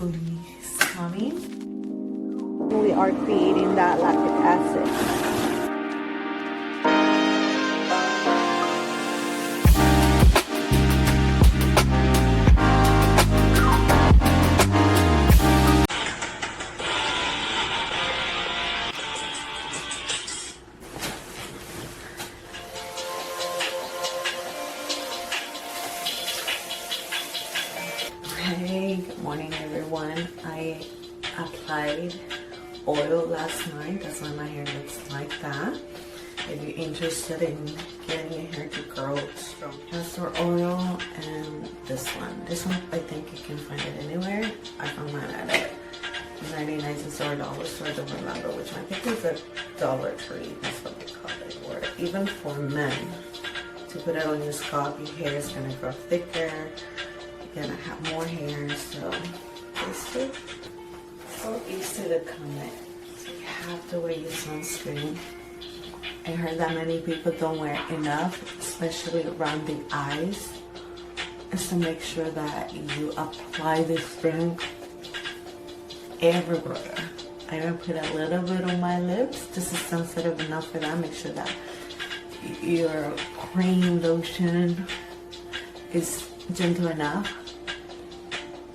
booty's coming. We are creating that lactic acid. Hey, good morning everyone. I applied oil last night. That's why my hair looks like that. If you're interested in getting your hair to grow strong, castor oil and this one. This one I think you can find it anywhere. I found mine at a 99 cents or $1 store. I don't remember which one. I think it's a Dollar Tree. That's what they call it. Or even for men, to put it on your scalp, your hair is gonna grow thicker. Gonna have more hair, so basically so easy to comment. So you have to wear your sunscreen. I heard that many people don't wear enough, especially around the eyes. And so make sure that you apply this thing everywhere. I'm gonna put a little bit on my lips. This is sensitive enough for that. Make sure that your cream lotion is gentle enough.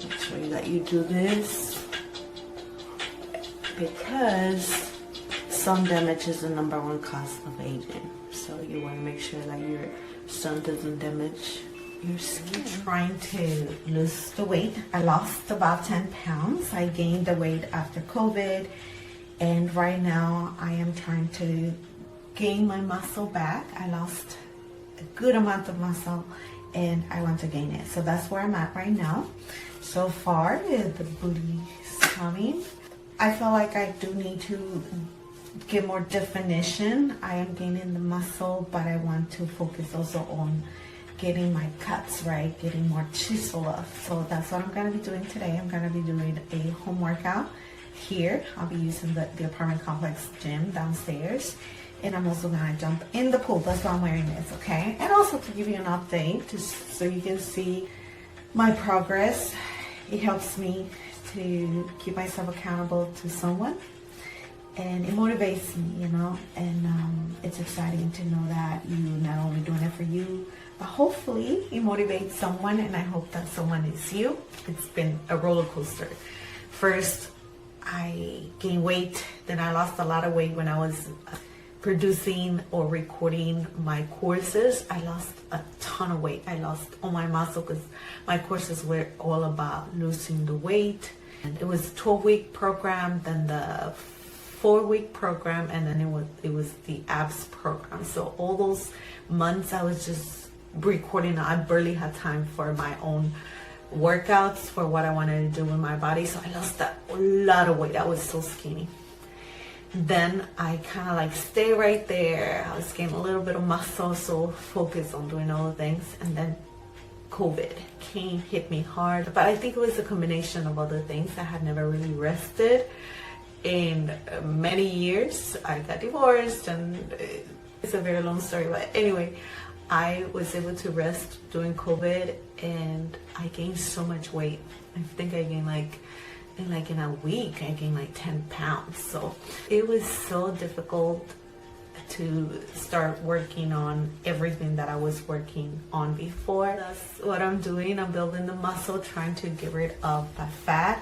Make sure that you do this because sun damage is the #1 cause of aging. So you want to make sure that your sun doesn't damage your skin. I'm trying to lose the weight. I lost about 10 pounds. I gained the weight after COVID, and right now I am trying to gain my muscle back. I lost a good amount of muscle and I want to gain it. So that's where I'm at right now. So far, the booty is coming. I feel like I do need to get more definition. I am gaining the muscle, but I want to focus also on getting my cuts right, getting more chisel up. So that's what I'm gonna be doing today. I'm gonna be doing a home workout here. I'll be using the apartment complex gym downstairs. And I'm also gonna jump in the pool. That's why I'm wearing this, okay? And also to give you an update, just so you can see my progress. It helps me to keep myself accountable to someone. And it motivates me, you know? And it's exciting to know that you're not only doing it for you, but hopefully it motivates someone, and I hope that someone is you. It's been a roller coaster. First, I gained weight, then I lost a lot of weight when I was producing or recording my courses. I lost a ton of weight. I lost all my muscle because my courses were all about losing the weight. And it was a 12-week program, then the 4-week program, and then it was the abs program. So all those months I was just recording. I barely had time for my own workouts for what I wanted to do with my body. So I lost a lot of weight. I was so skinny. Then I kind of like stay right there. I was getting a little bit of muscle, so focused on doing all the things. And then COVID hit me hard. But I think it was a combination of other things. I had never really rested in many years. I got divorced, and it's a very long story. But anyway, I was able to rest during COVID, and I gained so much weight. I think I gained in a week, I gained like 10 pounds. So it was so difficult to start working on everything that I was working on before. That's what I'm doing. I'm building the muscle, trying to get rid of the fat,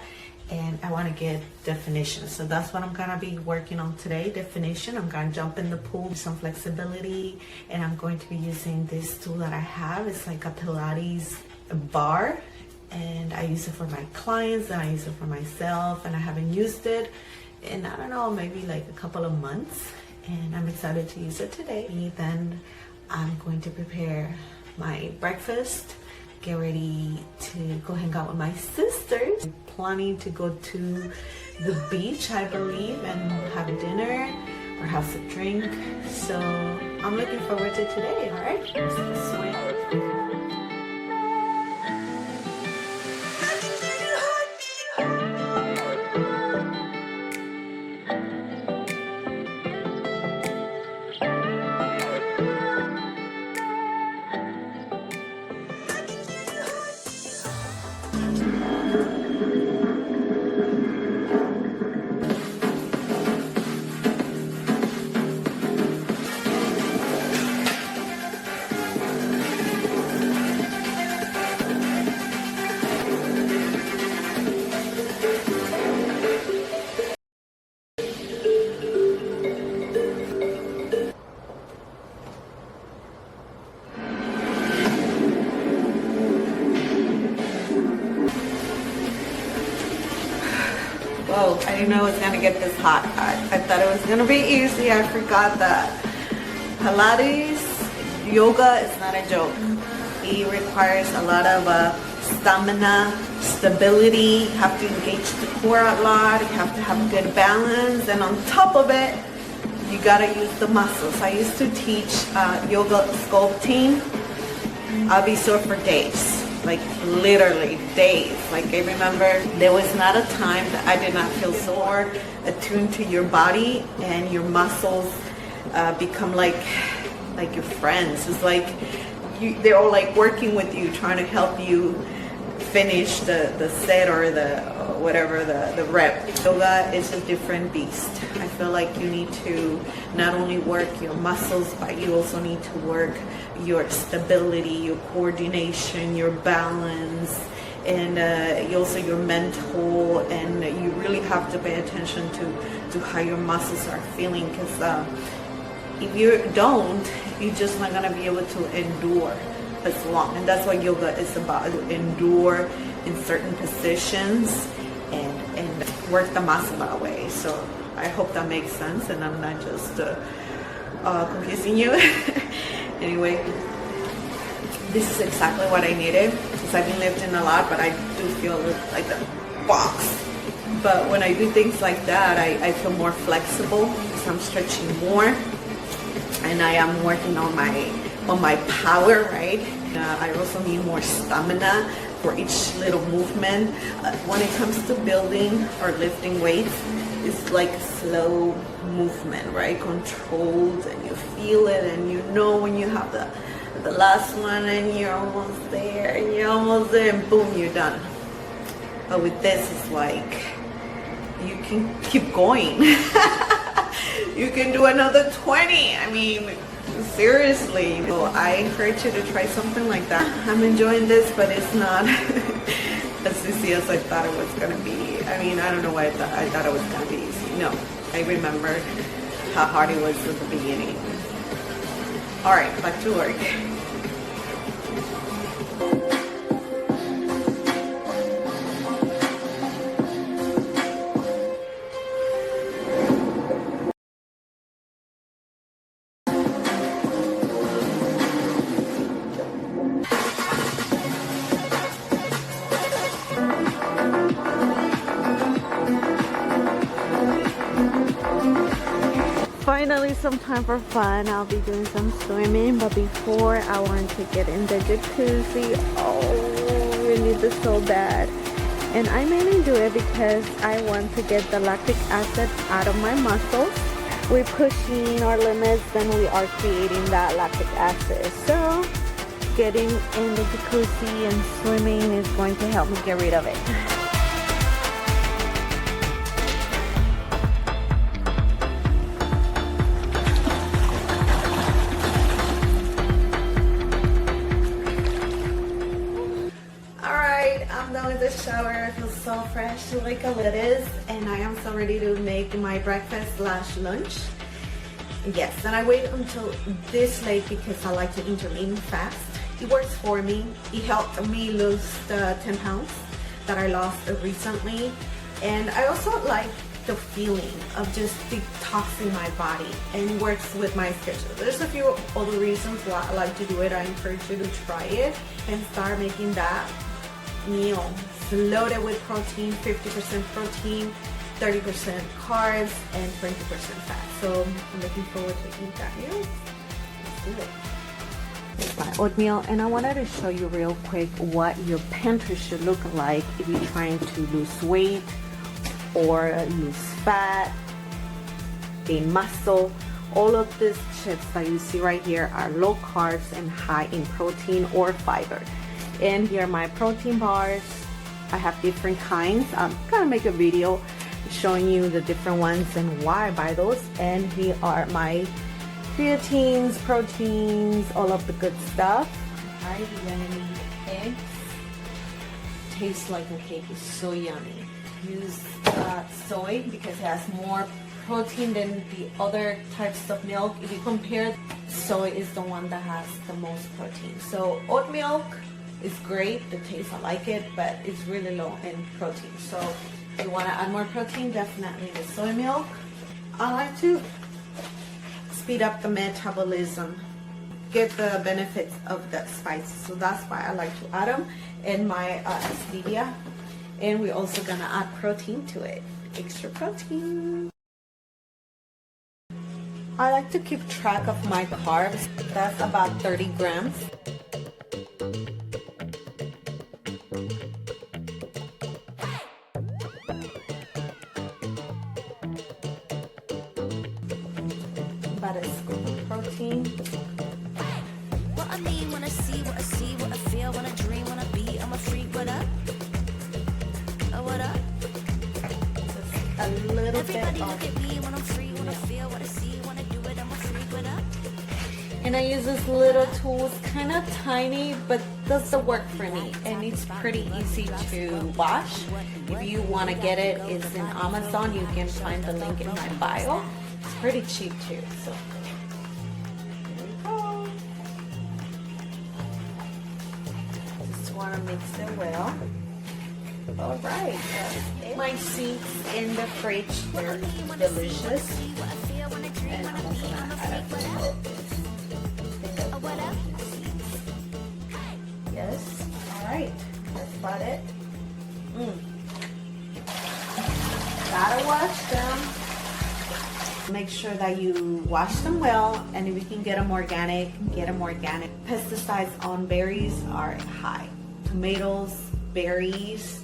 and I want to get definition. So that's what I'm gonna be working on today, definition. I'm gonna jump in the pool, some flexibility, and I'm going to be using this tool that I have. It's like a Pilates bar, and I use it for my clients and I use it for myself, and I haven't used it in, I don't know, maybe like a couple of months, and I'm excited to use it today. Then I'm going to prepare my breakfast, get ready to go hang out with my sisters. I'm planning to go to the beach, I believe, and have dinner or have some drink. So I'm looking forward to today. All right, let's go swim. Whoa, I didn't know it was gonna get this hot. I thought it was gonna be easy. I forgot that Pilates, yoga is not a joke. It requires a lot of stamina, stability. You have to engage the core a lot. You have to have good balance, and on top of it, you gotta use the muscles. I used to teach yoga sculpting. I'll be sore for days. Like literally days. Like I remember there was not a time that I did not feel sore, attuned to your body, and your muscles become like your friends. It's like they're all like working with you, trying to help you finish the set or the whatever the rep. Yoga is a different beast. I feel like you need to not only work your muscles, but you also need to work your stability, your coordination, your balance, and also your mental, and you really have to pay attention to how your muscles are feeling, because if you don't, you're just not going to be able to endure as long. And that's what yoga is about, endure in certain positions and work the muscle that way. So I hope that makes sense and I'm not just confusing you. Anyway, this is exactly what I needed, because I've been lifting a lot, but I do feel like a box. But when I do things like that, I feel more flexible because I'm stretching more, and I am working on my power, right? I also need more stamina for each little movement. When it comes to building or lifting weights, it's like a slow movement, right? Controlled, and you feel it, and you know when you have the last one and you're almost there, and boom, you're done. But with this, it's like you can keep going. You can do another 20. I mean, seriously. So I encourage you to try something like that. I'm enjoying this, but it's not as easy as I thought it was gonna be. I mean, I don't know why I thought it was gonna be easy. No, I remember how hard it was at the beginning. All right, back to work. Finally, some time for fun. I'll be doing some swimming, but before I want to get in the jacuzzi. Oh, I need this so bad. And I mainly do it because I want to get the lactic acid out of my muscles. We're pushing our limits, then we are creating that lactic acid. So getting in the jacuzzi and swimming is going to help me get rid of it. I'm done with the shower. I feel so fresh, like a lettuce, and I am so ready to make my breakfast / lunch. Yes, and I wait until this late because I like to intermittent fast. It works for me. It helped me lose the 10 pounds that I lost recently, and I also like the feeling of just detoxing my body, and works with my schedule. There's a few other reasons why I like to do it. I encourage you to try it and start making that meal. It's loaded with protein, 50% protein, 30% carbs, and 20% fat. So I'm looking forward to eat that meal. Let's do it. It's my oatmeal, and I wanted to show you real quick what your pantry should look like if you're trying to lose weight or lose fat, gain muscle. All of these chips that you see right here are low carbs and high in protein or fiber. And here are my protein bars. I have different kinds. I'm gonna make a video showing you the different ones and why I buy those. And here are my creatines, proteins, all of the good stuff. Alright, you're gonna need eggs. Tastes like a cake. It's so yummy. Use soy because it has more protein than the other types of milk. If you compare, soy is the one that has the most protein. So oat milk is great, the taste, I like it, but it's really low in protein. So You want to add more protein? Definitely the soy milk. I like to speed up the metabolism, get the benefits of the spices. So that's why I like to add them in my stevia. And we're also gonna add protein to it, extra protein. I like to keep track of my carbs. That's about 30 grams. About a scoop of protein. What I mean when I see, what I see, what I feel, when I dream, when I be, I'm a freak, what up? Oh, what up? Just a little Everybody bit look at me when I'm free, when I feel, what I see, when I do it, I'm a freak, what up? And I use this little tool. It's kind of tiny, but does the work for me. And it's pretty easy to wash. If you want to get it, it's in Amazon. You can find the link in my bio. It's pretty cheap too. So here we go. Just want to mix it well. All right, my seeds in the fridge. They're delicious. And I'm also gonna add a yes. All right. That's about it. Gotta wash them. Make sure that you wash them well, and if you can get them organic, get them organic. Pesticides on berries are high. Tomatoes, berries,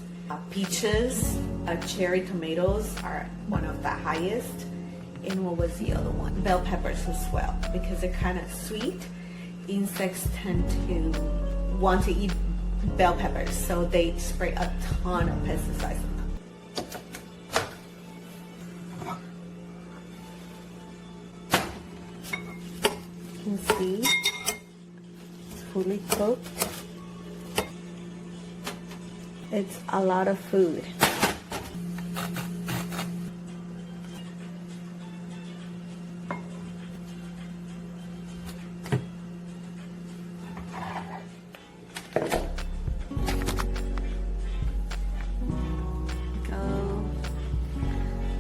peaches, cherry tomatoes are one of the highest. And what was the other one? Bell peppers as well, because they're kind of sweet. Insects tend to want to eat bell peppers, so they spray a ton of pesticides on them. You can see it's fully cooked. It's a lot of food.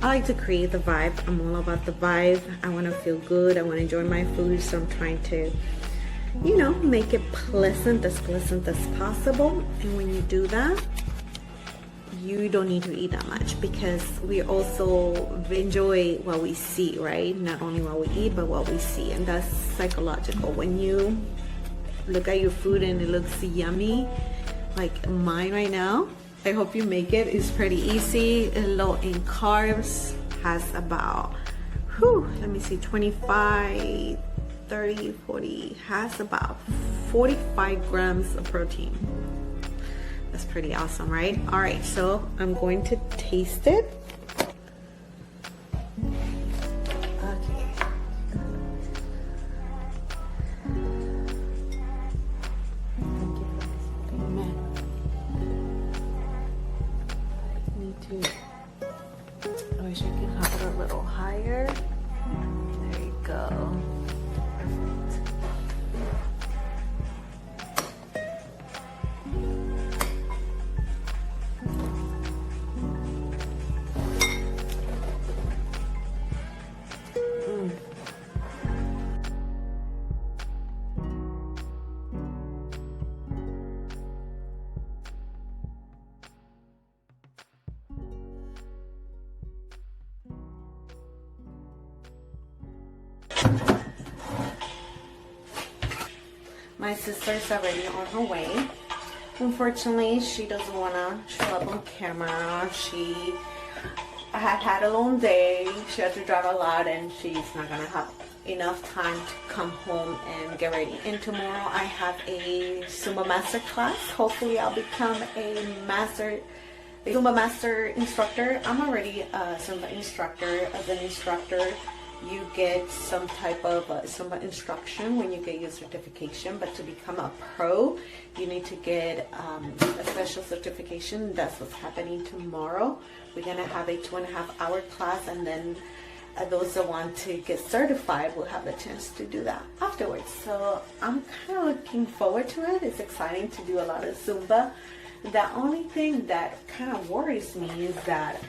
I like to create the vibe. I'm all about the vibe. I want to feel good. I want to enjoy my food. So I'm trying to, you know, make it pleasant as possible. And when you do that, you don't need to eat that much, because we also enjoy what we see, right? Not only what we eat, but what we see. And that's psychological. When you look at your food and it looks yummy, like mine right now, I hope you make it. It's pretty easy, low in carbs, has about, let me see, 25, 30, 40, has about 45 grams of protein. That's pretty awesome, right? All right, so I'm going to taste it. Okay. Thank you for this. Amen. I wish I could have it a little higher. There you go. Perfect. My sister's already on her way. Unfortunately, she doesn't want to show up on camera. She had a long day. She had to drive a lot, and she's not going to have enough time to come home and get ready. And tomorrow I have a Zumba master class. Hopefully I'll become a Zumba master instructor. I'm already a Zumba instructor. As an instructor, you get some type of Zumba instruction when you get your certification, but to become a pro, you need to get a special certification. That's what's happening tomorrow. We're gonna have a 2.5-hour class, and then those that want to get certified will have the chance to do that afterwards. So I'm kind of looking forward to it. It's exciting to do a lot of Zumba. The only thing that kind of worries me is that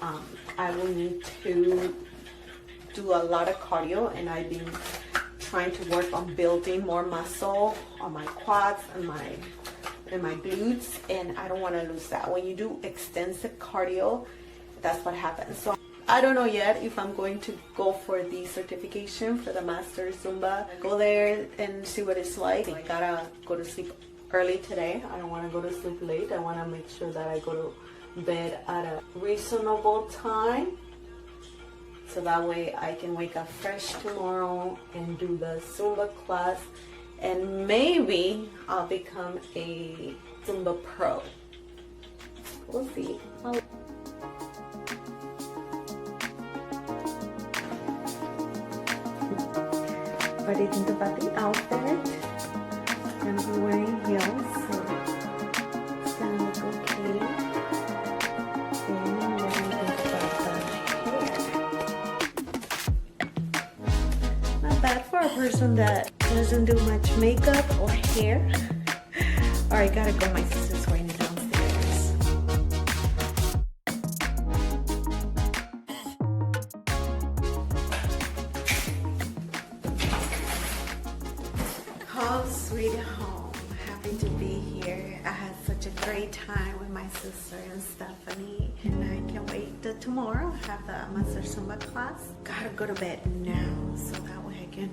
I will need to do a lot of cardio, and I've been trying to work on building more muscle on my quads and my glutes, and I don't want to lose that. When you do extensive cardio, that's what happens. So I don't know yet if I'm going to go for the certification for the Master Zumba. Go there and see what it's like. I gotta go to sleep early today. I don't want to go to sleep late. I want to make sure that I go to bed at a reasonable time, so that way I can wake up fresh tomorrow and do the Zumba class, and maybe I'll become a Zumba pro. We'll see. What do you think about the outfit? I'm gonna be wearing heels, so it's gonna look okay. And what do you think about the hair? Not bad for a person that doesn't do much makeup or hair. Alright, gotta go. My sister's waiting downstairs. Home sweet home. Happy to be here. I had such a great time with my sister and Stephanie, and I can't wait till tomorrow. Have the Master Zumba class. Gotta go to bed now, so that way I can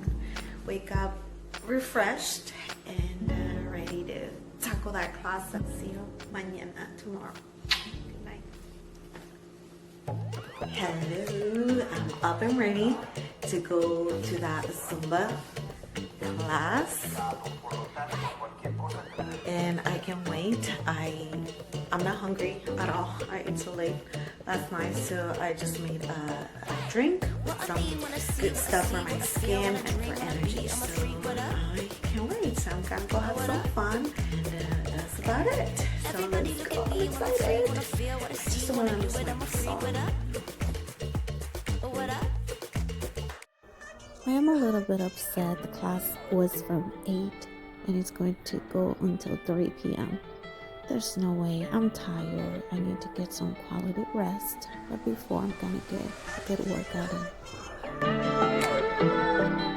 wake up refreshed and ready to tackle that class. I'll see you mañana, tomorrow. Good night. Hello, I'm up and ready to go to that Zumba class, and I can't wait. I'm not hungry at all. I ate so late last night, so I just made a drink with some good stuff for my skin and for energy. So I can't wait. So I'm gonna go have some fun, and that's about it. So let's go. I'm excited. I just don't want to miss my song. I am a little bit upset. The class was from 8 and it's going to go until 3 p.m. There's no way. I'm tired. I need to get some quality rest. But before, I'm gonna get a good workout in.